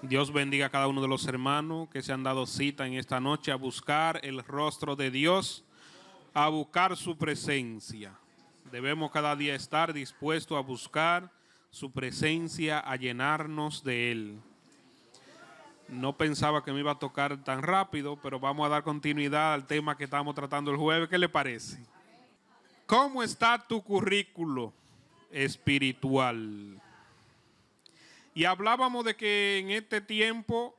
Dios bendiga a cada uno de los hermanos que se han dado cita en esta noche a buscar el rostro de Dios, a buscar su presencia. Debemos cada día estar dispuestos a buscar su presencia, a llenarnos de Él. No pensaba que me iba a tocar tan rápido, pero vamos a dar continuidad al tema que estábamos tratando el jueves. ¿Qué le parece? ¿Cómo está tu currículo espiritual? Y hablábamos de que en este tiempo,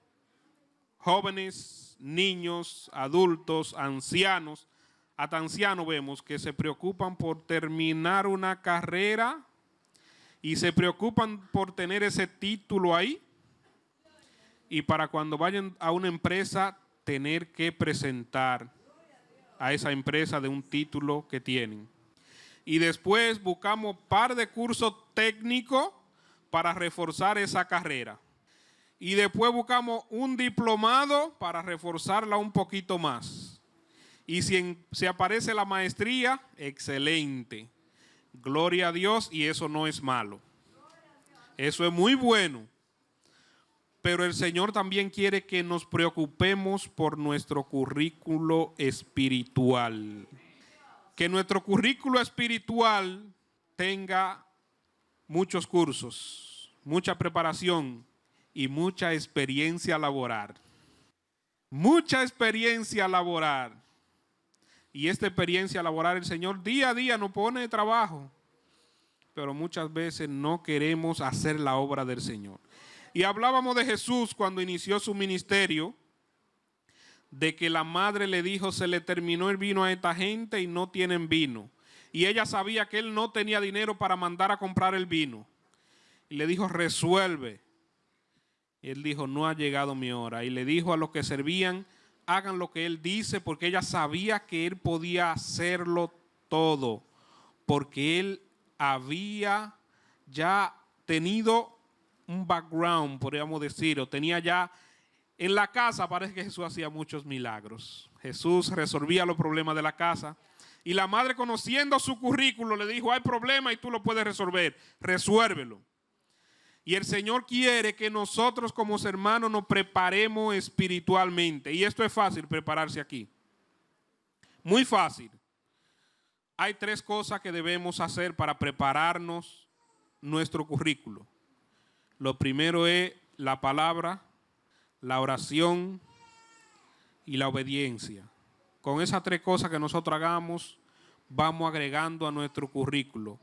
jóvenes, niños, adultos, ancianos, hasta ancianos vemos que se preocupan por terminar una carrera y se preocupan por tener ese título ahí. Y para cuando vayan a una empresa, tener que presentar a esa empresa de un título que tienen. Y después buscamos par de cursos técnicos para reforzar esa carrera. Y después buscamos un diplomado para reforzarla un poquito más. Y si aparece la maestría, excelente. Gloria a Dios, y eso no es malo. Eso es muy bueno. Pero el Señor también quiere que nos preocupemos por nuestro currículo espiritual. Que nuestro currículo espiritual tenga muchos cursos, mucha preparación y mucha experiencia laboral. Mucha experiencia laboral. Y esta experiencia laboral el Señor día a día nos pone de trabajo. Pero muchas veces no queremos hacer la obra del Señor. Y hablábamos de Jesús cuando inició su ministerio, de que la madre le dijo, se le terminó el vino a esta gente y no tienen vino. Y ella sabía que él no tenía dinero para mandar a comprar el vino. Y le dijo, resuelve. Y él dijo, no ha llegado mi hora. Y le dijo a los que servían, hagan lo que él dice, porque ella sabía que él podía hacerlo todo. Porque él había ya tenido un background, podríamos decir, o tenía ya en la casa. Parece que Jesús hacía muchos milagros. Jesús resolvía los problemas de la casa. Y la madre, conociendo su currículo, le dijo, hay problema y tú lo puedes resolver, resuélvelo. Y el Señor quiere que nosotros como hermanos nos preparemos espiritualmente. Y esto es fácil, prepararse aquí. Muy fácil. Hay tres cosas que debemos hacer para prepararnos nuestro currículo. Lo primero es la palabra, la oración y la obediencia. Con esas tres cosas que nosotros hagamos, vamos agregando a nuestro currículo.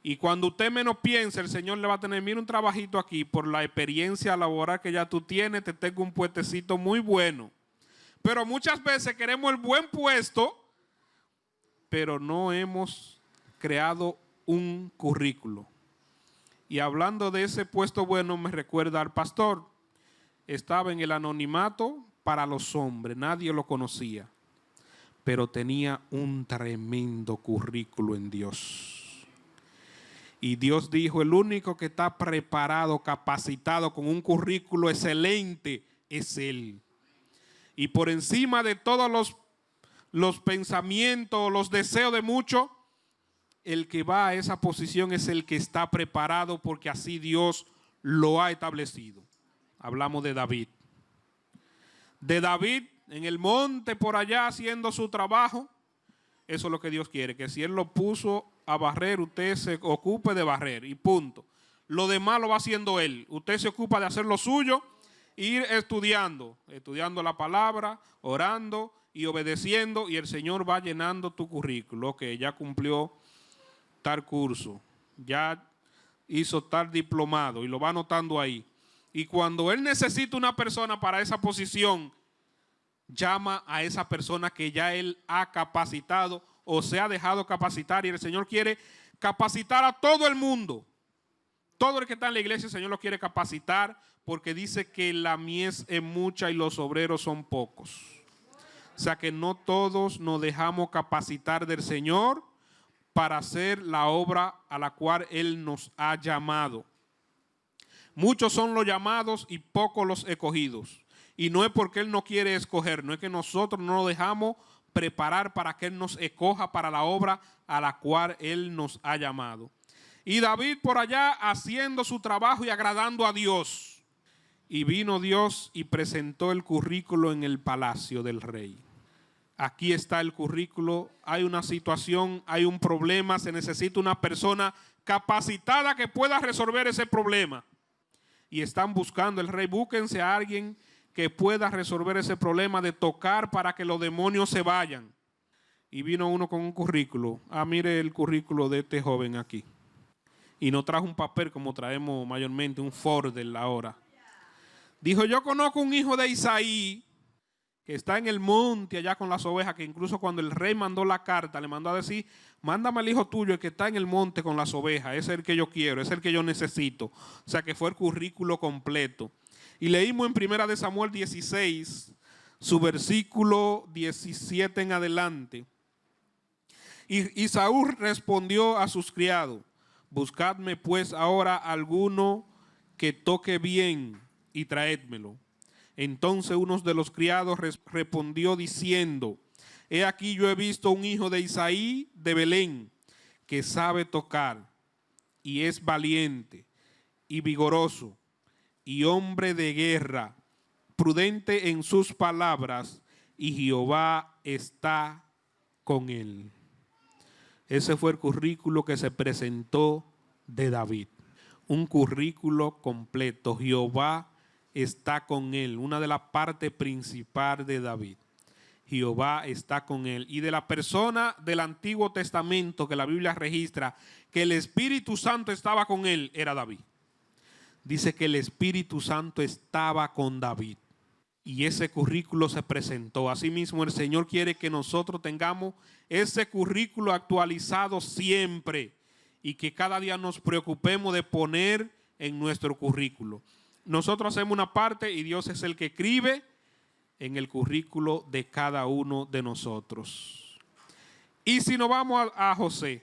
Y cuando usted menos piense, el Señor le va a tener, mira un trabajito aquí, por la experiencia laboral que ya tú tienes, te tengo un puestecito muy bueno. Pero muchas veces queremos el buen puesto, pero no hemos creado un currículo. Y hablando de ese puesto bueno, me recuerda al pastor. Estaba en el anonimato para los hombres, nadie lo conocía, pero tenía un tremendo currículo en Dios. Y Dios dijo, el único que está preparado, capacitado, con un currículo excelente, es Él. Y por encima de todos los pensamientos, los deseos de muchos, el que va a esa posición es el que está preparado, porque así Dios lo ha establecido. Hablamos de David. De David en el monte por allá haciendo su trabajo. Eso es lo que Dios quiere, que si Él lo puso a barrer, usted se ocupe de barrer y punto. Lo demás lo va haciendo Él. Usted se ocupa de hacer lo suyo, ir estudiando la palabra, orando y obedeciendo, y el Señor va llenando tu currículo. Que ya cumplió tal curso, ya hizo tal diplomado, y lo va anotando ahí. Y cuando Él necesita una persona para esa posición, llama a esa persona que ya Él ha capacitado o se ha dejado capacitar. Y el Señor quiere capacitar a todo el mundo. Todo el que está en la iglesia, el Señor lo quiere capacitar, porque dice que la mies es mucha y los obreros son pocos. O sea que no todos nos dejamos capacitar del Señor para hacer la obra a la cual Él nos ha llamado. Muchos son los llamados y pocos los escogidos. Y no es porque Él no quiere escoger, no es que nosotros no nos dejamos preparar para que Él nos escoja para la obra a la cual Él nos ha llamado. Y David por allá haciendo su trabajo y agradando a Dios. Y vino Dios y presentó el currículo en el palacio del rey. Aquí está el currículo, hay una situación, hay un problema, se necesita una persona capacitada que pueda resolver ese problema. Y están buscando el rey, búsquense a alguien que pueda resolver ese problema de tocar para que los demonios se vayan. Y vino uno con un currículo. Mire el currículo de este joven aquí. Y no trajo un papel como traemos mayormente, un folder ahora. Dijo, yo conozco un hijo de Isaí que está en el monte allá con las ovejas, que incluso cuando el rey mandó la carta, le mandó a decir, mándame al hijo tuyo el que está en el monte con las ovejas, ese es el que yo quiero, ese es el que yo necesito. O sea que fue el currículo completo. Y leímos en 1 de Samuel 16, su versículo 17 en adelante. Y Saúl respondió a sus criados, buscadme pues ahora alguno que toque bien y traédmelo. Entonces uno de los criados respondió diciendo, he aquí yo he visto un hijo de Isaí de Belén que sabe tocar y es valiente y vigoroso y hombre de guerra, prudente en sus palabras, y Jehová está con él. Ese fue el currículo que se presentó de David. Un currículo completo. Jehová está con él. Una de las partes principales de David. Jehová está con él. Y de la persona del Antiguo Testamento que la Biblia registra que el Espíritu Santo estaba con él, era David. Dice que el Espíritu Santo estaba con David. Y ese currículo se presentó. Asimismo, el Señor quiere que nosotros tengamos ese currículo actualizado siempre y que cada día nos preocupemos de poner en nuestro currículo. Nosotros hacemos una parte y Dios es el que escribe en el currículo de cada uno de nosotros. Y si nos vamos a José,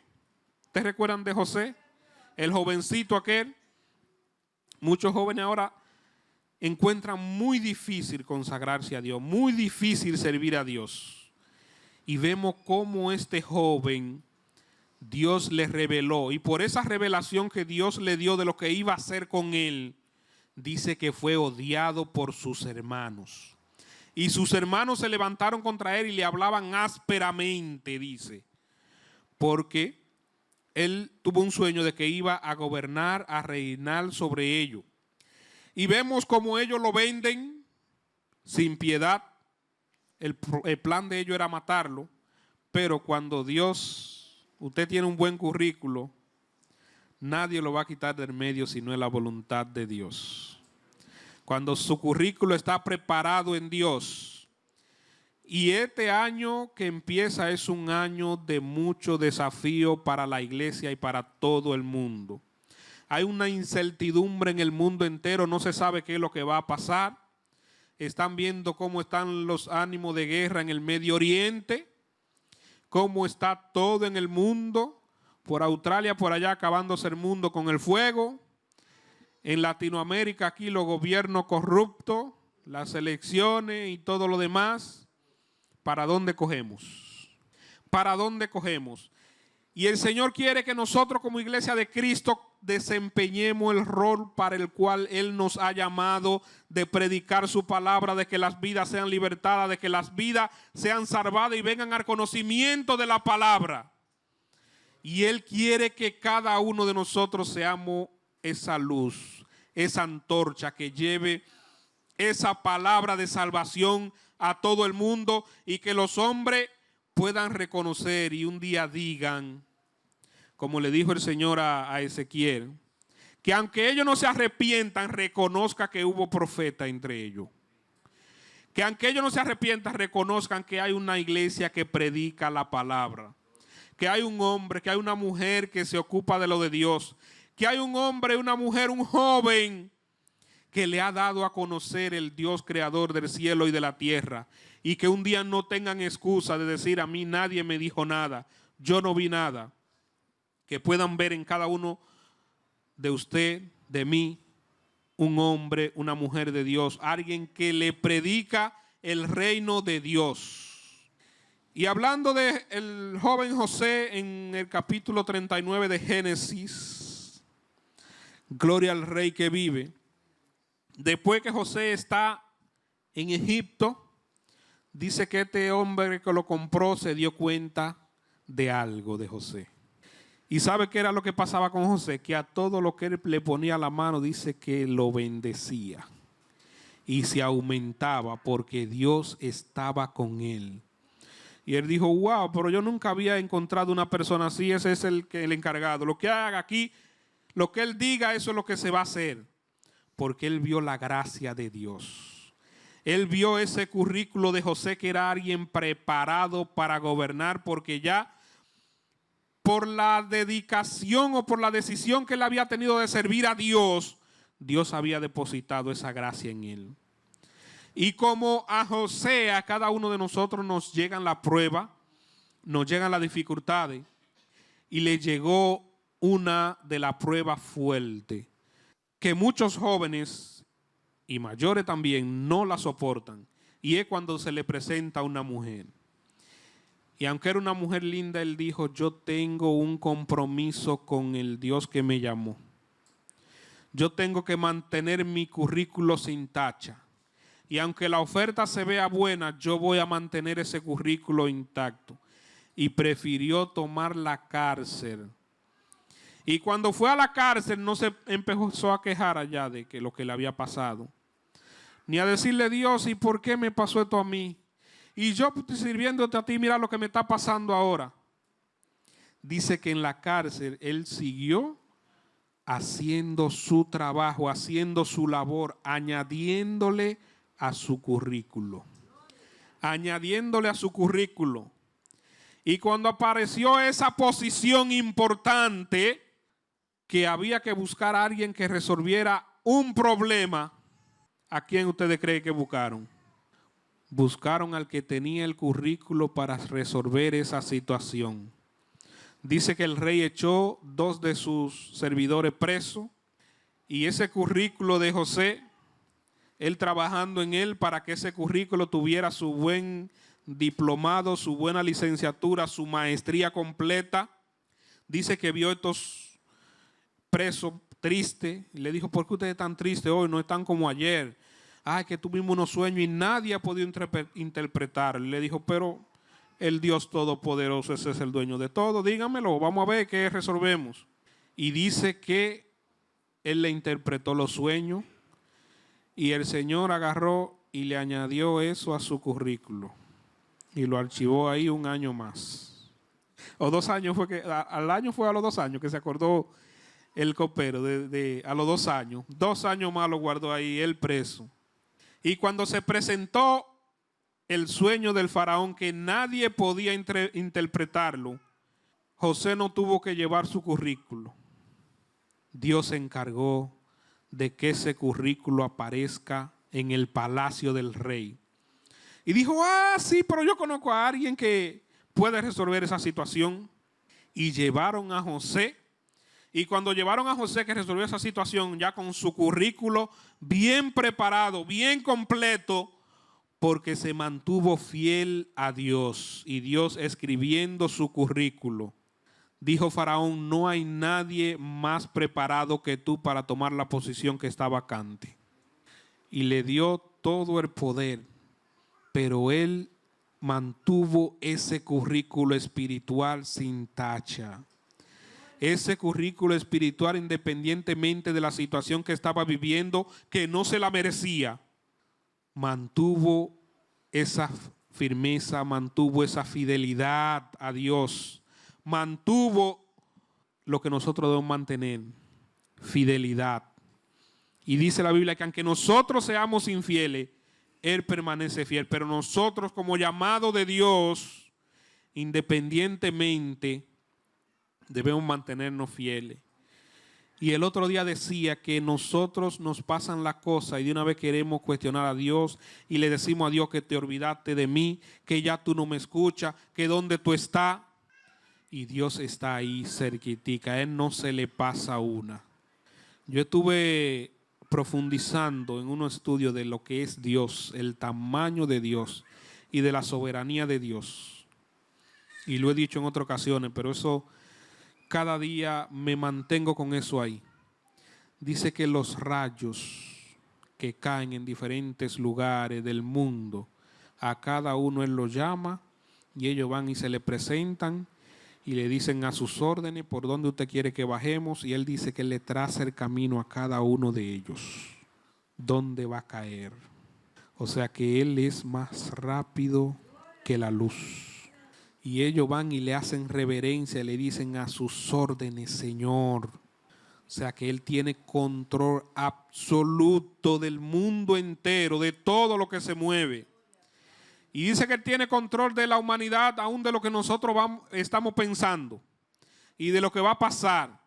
¿ustedes recuerdan de José? El jovencito aquel. Muchos jóvenes ahora encuentran muy difícil consagrarse a Dios, muy difícil servir a Dios. Y vemos cómo este joven, Dios le reveló, y por esa revelación que Dios le dio de lo que iba a hacer con él, dice que fue odiado por sus hermanos. Y sus hermanos se levantaron contra él y le hablaban ásperamente, dice, porque él tuvo un sueño de que iba a gobernar, a reinar sobre ellos. Y vemos cómo ellos lo venden sin piedad. El plan de ellos era matarlo. Pero cuando Dios, usted tiene un buen currículo, nadie lo va a quitar del medio si no es la voluntad de Dios. Cuando su currículo está preparado en Dios. Y este año que empieza es un año de mucho desafío para la iglesia y para todo el mundo. Hay una incertidumbre en el mundo entero, no se sabe qué es lo que va a pasar. Están viendo cómo están los ánimos de guerra en el Medio Oriente, cómo está todo en el mundo, por Australia, por allá acabándose el mundo con el fuego. En Latinoamérica aquí los gobiernos corruptos, las elecciones y todo lo demás. ¿Para dónde cogemos? ¿Para dónde cogemos? Y el Señor quiere que nosotros como iglesia de Cristo desempeñemos el rol para el cual Él nos ha llamado, de predicar su palabra, de que las vidas sean libertadas, de que las vidas sean salvadas y vengan al conocimiento de la palabra. Y Él quiere que cada uno de nosotros seamos esa luz, esa antorcha que lleve esa palabra de salvación a todo el mundo y que los hombres puedan reconocer y un día digan, como le dijo el Señor a Ezequiel, que aunque ellos no se arrepientan, reconozca que hubo profeta entre ellos. Que aunque ellos no se arrepientan, reconozcan que hay una iglesia que predica la palabra. Que hay un hombre, que hay una mujer que se ocupa de lo de Dios. Que hay un hombre, una mujer, un joven que le ha dado a conocer el Dios creador del cielo y de la tierra. Y que un día no tengan excusa de decir, a mí nadie me dijo nada, yo no vi nada. Que puedan ver en cada uno de usted, de mí, un hombre, una mujer de Dios, alguien que le predica el reino de Dios. Y hablando del joven José en el capítulo 39 de Génesis, gloria al Rey que vive, Después que José está en Egipto, dice que este hombre que lo compró se dio cuenta de algo de José. ¿Y sabe qué era lo que pasaba con José? Que a todo lo que él le ponía la mano, dice que lo bendecía. Y se aumentaba porque Dios estaba con él. Y él dijo, wow, pero yo nunca había encontrado una persona así, ese es el encargado. Lo que haga aquí, lo que él diga, eso es lo que se va a hacer. Porque él vio la gracia de Dios. Él vio ese currículo de José, que era alguien preparado para gobernar, porque ya por la dedicación o por la decisión que él había tenido de servir a Dios, Dios había depositado esa gracia en él. Y como a José, a cada uno de nosotros nos llegan la prueba, nos llegan las dificultades, y le llegó una de las pruebas fuertes, que muchos jóvenes y mayores también no la soportan, y es cuando se le presenta una mujer. Y aunque era una mujer linda, él dijo, yo tengo un compromiso con el Dios que me llamó. Yo tengo que mantener mi currículo sin tacha. Y aunque la oferta se vea buena, yo voy a mantener ese currículo intacto. Y prefirió tomar la cárcel. Y cuando fue a la cárcel no se empezó a quejar allá de que lo que le había pasado. Ni a decirle, Dios, ¿y por qué me pasó esto a mí? Y yo sirviéndote a ti, mira lo que me está pasando ahora. Dice que en la cárcel él siguió haciendo su trabajo, haciendo su labor, añadiéndole a su currículo. Añadiéndole a su currículo. Y cuando apareció esa posición importante, que había que buscar a alguien que resolviera un problema, ¿a quién ustedes creen que buscaron? Buscaron al que tenía el currículo para resolver esa situación. Dice que el rey echó 2 de sus servidores presos, y ese currículo de José, él trabajando en él para que ese currículo tuviera su buen diplomado, su buena licenciatura, su maestría completa. Dice que vio estos presos tristes y le dijo, ¿por qué ustedes están tristes hoy? No están como ayer. Ay, que tuvimos unos sueños y nadie ha podido interpretar. Le dijo, pero el Dios Todopoderoso, ese es el dueño de todo. Dígamelo, vamos a ver qué resolvemos. Y dice que él le interpretó los sueños y el Señor agarró y le añadió eso a su currículo. Y lo archivó ahí 1 año más. O 2 años fue que, al año fue a los 2 años que se acordó el copero, a los 2 años. 2 años más lo guardó ahí, él preso. Y cuando se presentó el sueño del faraón, que nadie podía interpretarlo, José no tuvo que llevar su currículo. Dios se encargó de que ese currículo aparezca en el palacio del rey. Y dijo, sí, pero yo conozco a alguien que puede resolver esa situación. Y llevaron a José. Y cuando llevaron a José, que resolvió esa situación, ya con su currículo bien preparado, bien completo, porque se mantuvo fiel a Dios. Y Dios escribiendo su currículo, dijo Faraón, no hay nadie más preparado que tú para tomar la posición que está vacante. Y le dio todo el poder, pero él mantuvo ese currículo espiritual sin tacha. Ese currículo espiritual, independientemente de la situación que estaba viviendo, que no se la merecía, mantuvo esa firmeza, mantuvo esa fidelidad a Dios, mantuvo lo que nosotros debemos mantener, fidelidad. Y dice la Biblia que aunque nosotros seamos infieles, Él permanece fiel, pero nosotros como llamado de Dios, independientemente, debemos mantenernos fieles. Y el otro día decía que nosotros nos pasan las cosas y de una vez queremos cuestionar a Dios y le decimos a Dios que te olvidaste de mí, que ya tú no me escuchas, que dónde tú estás. Y Dios está ahí cerquitica, a Él no se le pasa una. Yo estuve profundizando en unos estudios de lo que es Dios, el tamaño de Dios y de la soberanía de Dios. Y lo he dicho en otras ocasiones, pero eso cada día me mantengo con eso ahí. Dice que los rayos que caen en diferentes lugares del mundo. A cada uno Él los llama y ellos van y se le presentan y le dicen a sus órdenes por dónde usted quiere que bajemos, y Él dice que Él le traza el camino a cada uno de ellos, dónde va a caer. O sea que Él es más rápido que la luz. Y ellos van y le hacen reverencia, le dicen a sus órdenes, Señor. O sea que Él tiene control absoluto del mundo entero, de todo lo que se mueve. Y dice que Él tiene control de la humanidad, aún de lo que nosotros estamos pensando y de lo que va a pasar.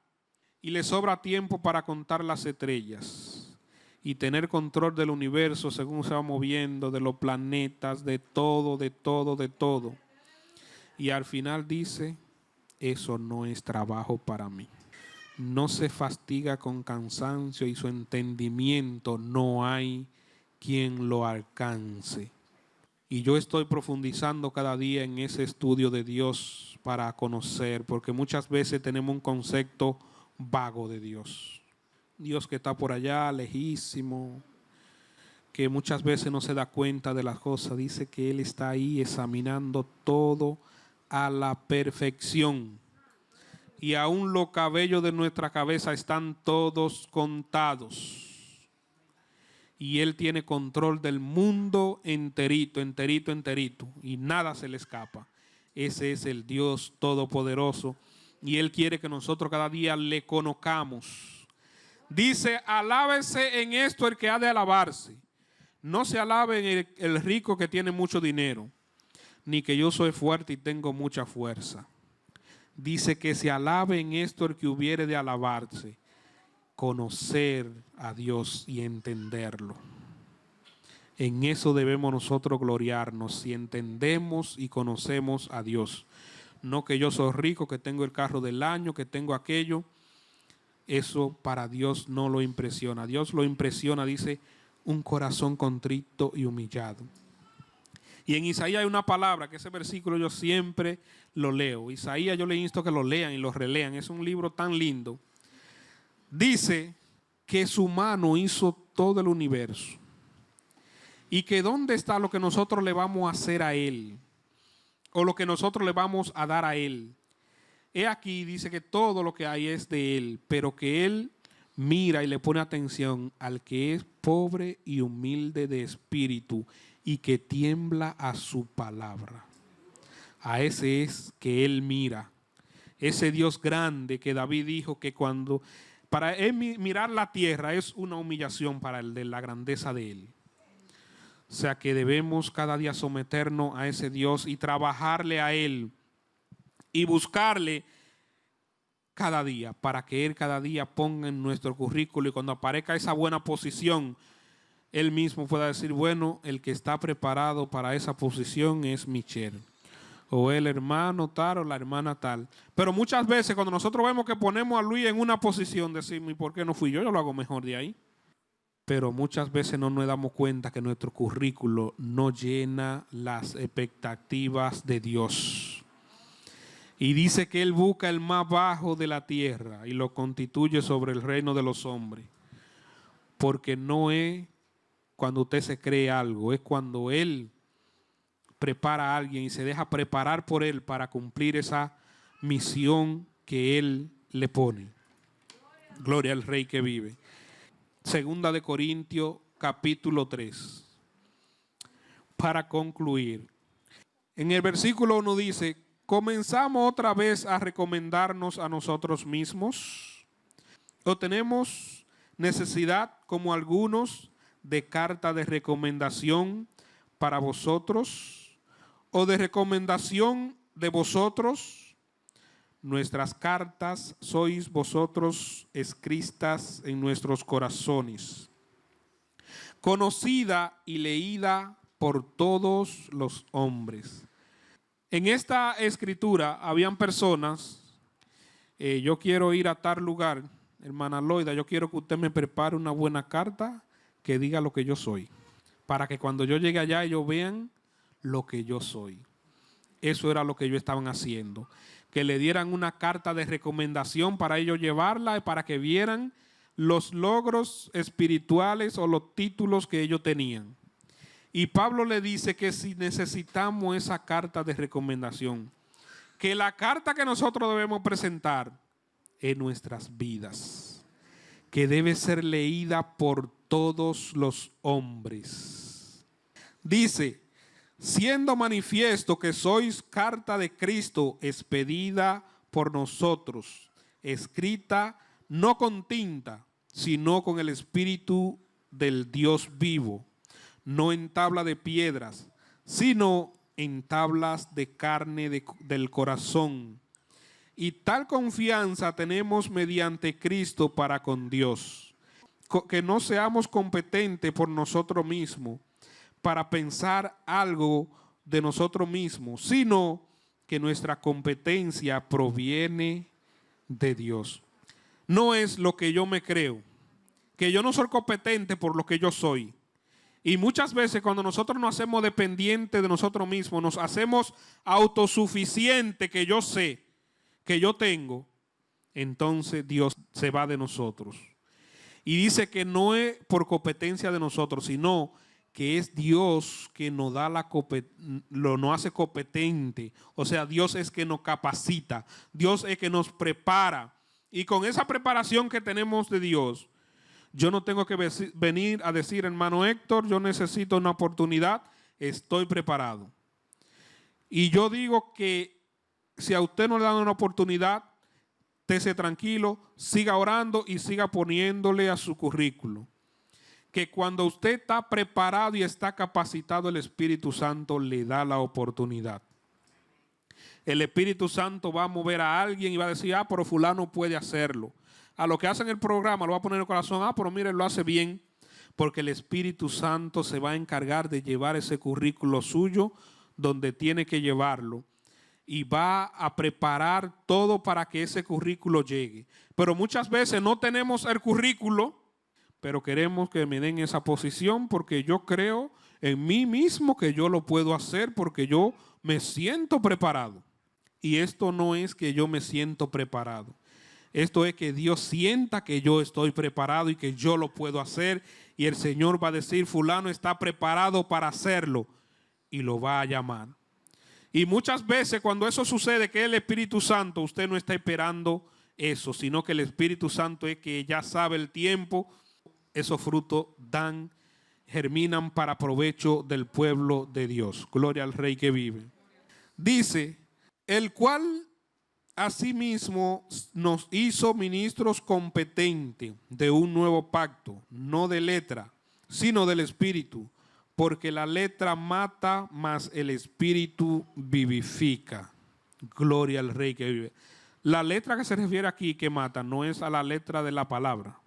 Y le sobra tiempo para contar las estrellas y tener control del universo según se va moviendo, de los planetas, de todo, de todo, de todo. Y al final dice, eso no es trabajo para mí. No se fatiga con cansancio y su entendimiento no hay quien lo alcance. Y yo estoy profundizando cada día en ese estudio de Dios para conocer, porque muchas veces tenemos un concepto vago de Dios. Dios que está por allá, lejísimo, que muchas veces no se da cuenta de las cosas. Dice que Él está ahí examinando todo a la perfección. Y aún los cabellos de nuestra cabeza están todos contados. Y Él tiene control del mundo enterito, enterito, enterito. Y nada se le escapa. Ese es el Dios todopoderoso. Y Él quiere que nosotros cada día le conozcamos. Dice, alábese en esto el que ha de alabarse. No se alabe en el rico que tiene mucho dinero, ni que yo soy fuerte y tengo mucha fuerza. Dice que se alabe en esto el que hubiere de alabarse. Conocer a Dios y entenderlo. En eso debemos nosotros gloriarnos, si entendemos y conocemos a Dios. No que yo soy rico, que tengo el carro del año, que tengo aquello. Eso para Dios no lo impresiona. Dios lo impresiona, dice, un corazón contrito y humillado. Y en Isaías hay una palabra, que ese versículo yo siempre lo leo. Isaías yo le insto que lo lean y lo relean. Es un libro tan lindo. Dice que su mano hizo todo el universo y que dónde está lo que nosotros le vamos a hacer a Él o lo que nosotros le vamos a dar a Él. He aquí, dice que todo lo que hay es de Él, pero que Él mira y le pone atención al que es pobre y humilde de espíritu y que tiembla a su palabra. A ese es que Él mira. Ese Dios grande que David dijo que cuando... Para él mirar la tierra es una humillación para él de la grandeza de Él. O sea que debemos cada día someternos a ese Dios y trabajarle a Él y buscarle cada día para que Él cada día ponga en nuestro currículo y cuando aparezca esa buena posición, Él mismo pueda decir, bueno, el que está preparado para esa posición es Michelle. O el hermano tal o la hermana tal. Pero muchas veces cuando nosotros vemos que ponemos a Luis en una posición, decimos, ¿y por qué no fui yo? Yo lo hago mejor de ahí. Pero muchas veces no nos damos cuenta que nuestro currículo no llena las expectativas de Dios. Y dice que Él busca el más bajo de la tierra y lo constituye sobre el reino de los hombres. Porque no es cuando usted se cree algo, es cuando Él prepara a alguien y se deja preparar por Él para cumplir esa misión que Él le pone. Gloria al Rey que vive. Segunda de Corintios, capítulo 3. Para concluir, en el versículo 1 dice, ¿comenzamos otra vez a recomendarnos a nosotros mismos? ¿O tenemos necesidad, como algunos, de carta de recomendación para vosotros? ¿O de recomendación de vosotros? Nuestras cartas sois vosotros escritas en nuestros corazones, conocida y leída por todos los hombres. En esta escritura habían personas, yo quiero ir a tal lugar, hermana Loida, yo quiero que usted me prepare una buena carta que diga lo que yo soy, para que cuando yo llegue allá ellos vean lo que yo soy. Eso era lo que ellos estaban haciendo, que le dieran una carta de recomendación para ellos llevarla y para que vieran los logros espirituales o los títulos que ellos tenían. Y Pablo le dice que si necesitamos esa carta de recomendación, que la carta que nosotros debemos presentar en nuestras vidas, que debe ser leída por todos los hombres. Dice, siendo manifiesto que sois carta de Cristo expedida por nosotros, escrita no con tinta, sino con el Espíritu del Dios vivo, no en tabla de piedras, sino en tablas de carne del corazón. Y tal confianza tenemos mediante Cristo para con Dios, que no seamos competentes por nosotros mismos para pensar algo de nosotros mismos, sino que nuestra competencia proviene de Dios. No es lo que yo me creo, que yo no soy competente por lo que yo soy. Y muchas veces cuando nosotros nos hacemos dependientes de nosotros mismos, nos hacemos autosuficientes, que yo sé, que yo tengo, entonces Dios se va de nosotros. Y dice que no es por competencia de nosotros, sino que es Dios que nos da nos hace competente. O sea, Dios es que nos capacita, Dios es que nos prepara. Y con esa preparación que tenemos de Dios, yo no tengo que venir a decir, hermano Héctor, yo necesito una oportunidad, estoy preparado. Y yo digo que si a usted no le dan una oportunidad, estése tranquilo, siga orando y siga poniéndole a su currículo. Que cuando usted está preparado y está capacitado, el Espíritu Santo le da la oportunidad. El Espíritu Santo va a mover a alguien y va a decir, pero fulano puede hacerlo. A lo que hacen el programa lo va a poner en el corazón, pero mire, lo hace bien, porque el Espíritu Santo se va a encargar de llevar ese currículo suyo donde tiene que llevarlo y va a preparar todo para que ese currículo llegue. Pero muchas veces no tenemos el currículo, pero queremos que me den esa posición porque yo creo en mí mismo que yo lo puedo hacer porque yo me siento preparado. Y esto no es que yo me siento preparado. Esto es que Dios sienta que yo estoy preparado y que yo lo puedo hacer. Y el Señor va a decir, fulano está preparado para hacerlo. Y lo va a llamar. Y muchas veces cuando eso sucede, que el Espíritu Santo, usted no está esperando eso, sino que el Espíritu Santo es que ya sabe el tiempo. Esos frutos germinan para provecho del pueblo de Dios. Gloria al Rey que vive. Dice, el cual asimismo nos hizo ministros competentes de un nuevo pacto, no de letra, sino del Espíritu, porque la letra mata, mas el Espíritu vivifica. Gloria al Rey que vive. La letra que se refiere aquí que mata no es a la letra de la palabra.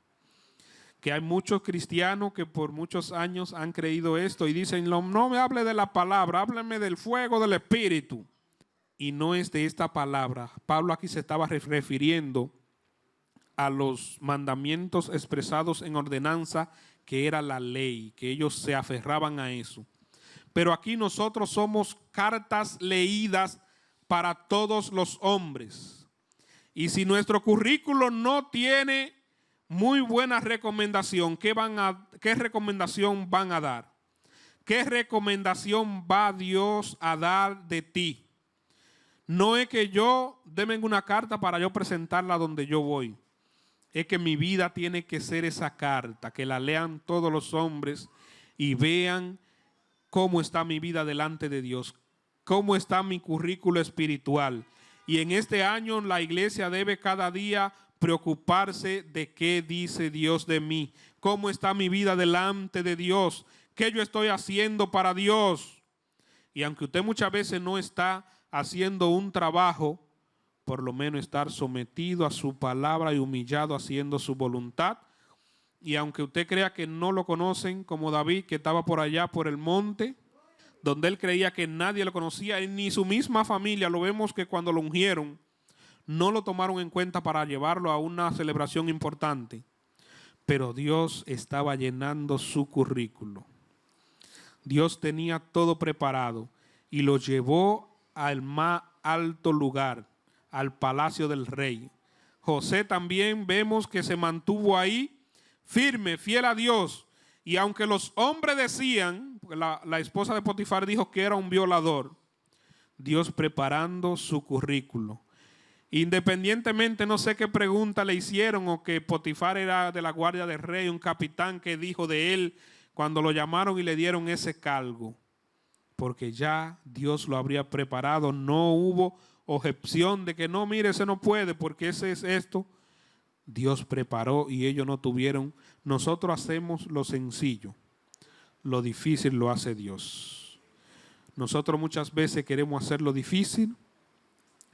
Que hay muchos cristianos que por muchos años han creído esto y dicen, no me hable de la palabra, hábleme del fuego del Espíritu. Y no es de esta palabra. Pablo aquí se estaba refiriendo a los mandamientos expresados en ordenanza, que era la ley, que ellos se aferraban a eso. Pero aquí nosotros somos cartas leídas para todos los hombres. Y si nuestro currículo no tiene muy buena recomendación, ¿qué recomendación van a dar? ¿Qué recomendación va Dios a dar de ti? No es que denme una carta para yo presentarla donde yo voy. Es que mi vida tiene que ser esa carta, que la lean todos los hombres y vean cómo está mi vida delante de Dios, cómo está mi currículo espiritual. Y en este año la iglesia debe cada día preocuparse de qué dice Dios de mí, cómo está mi vida delante de Dios, qué yo estoy haciendo para Dios. Y aunque usted muchas veces no está haciendo un trabajo, por lo menos estar sometido a su palabra y humillado haciendo su voluntad. Y aunque usted crea que no lo conocen, como David, que estaba por allá por el monte, donde él creía que nadie lo conocía, ni su misma familia, lo vemos que cuando lo ungieron, no lo tomaron en cuenta para llevarlo a una celebración importante. Pero Dios estaba llenando su currículo. Dios tenía todo preparado y lo llevó al más alto lugar, al palacio del rey. José también vemos que se mantuvo ahí firme, fiel a Dios. Y aunque los hombres decían, la esposa de Potifar dijo que era un violador, Dios preparando su currículo. Independientemente, no sé qué pregunta le hicieron, o que Potifar era de la guardia del rey, un capitán que dijo de él cuando lo llamaron y le dieron ese cargo, porque ya Dios lo habría preparado. No hubo objeción de que no, mire, ese no puede porque ese es esto. Dios preparó y ellos no tuvieron. Nosotros hacemos lo sencillo, lo difícil lo hace Dios. Nosotros muchas veces queremos hacer lo difícil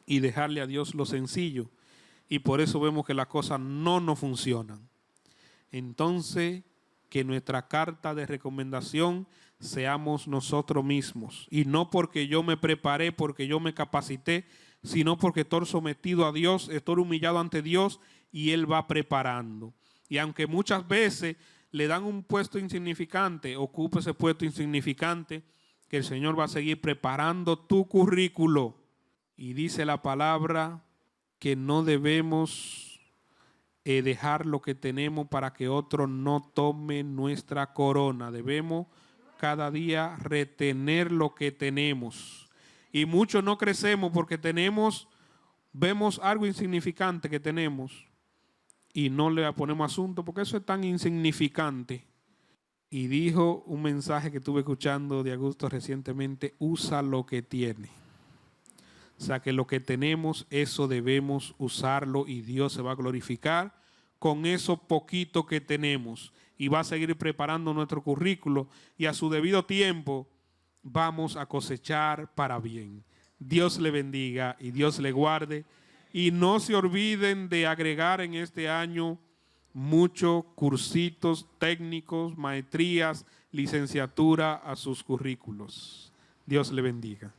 y dejarle a Dios lo sencillo, y por eso vemos que las cosas no nos funcionan. Entonces, que nuestra carta de recomendación seamos nosotros mismos, y no porque yo me preparé, porque yo me capacité, sino porque estoy sometido a Dios, estoy humillado ante Dios y Él va preparando. Y aunque muchas veces le dan un puesto insignificante, ocupe ese puesto insignificante, que el Señor va a seguir preparando tu currículo. Y dice la palabra que no debemos dejar lo que tenemos para que otro no tome nuestra corona. Debemos cada día retener lo que tenemos. Y muchos no crecemos porque vemos algo insignificante que tenemos y no le ponemos asunto porque eso es tan insignificante. Y dijo un mensaje que estuve escuchando de Augusto recientemente: usa lo que tiene. O sea que lo que tenemos, eso debemos usarlo, y Dios se va a glorificar con eso poquito que tenemos, y va a seguir preparando nuestro currículo, y a su debido tiempo vamos a cosechar para bien. Dios le bendiga y Dios le guarde, y no se olviden de agregar en este año muchos cursitos técnicos, maestrías, licenciatura a sus currículos. Dios le bendiga.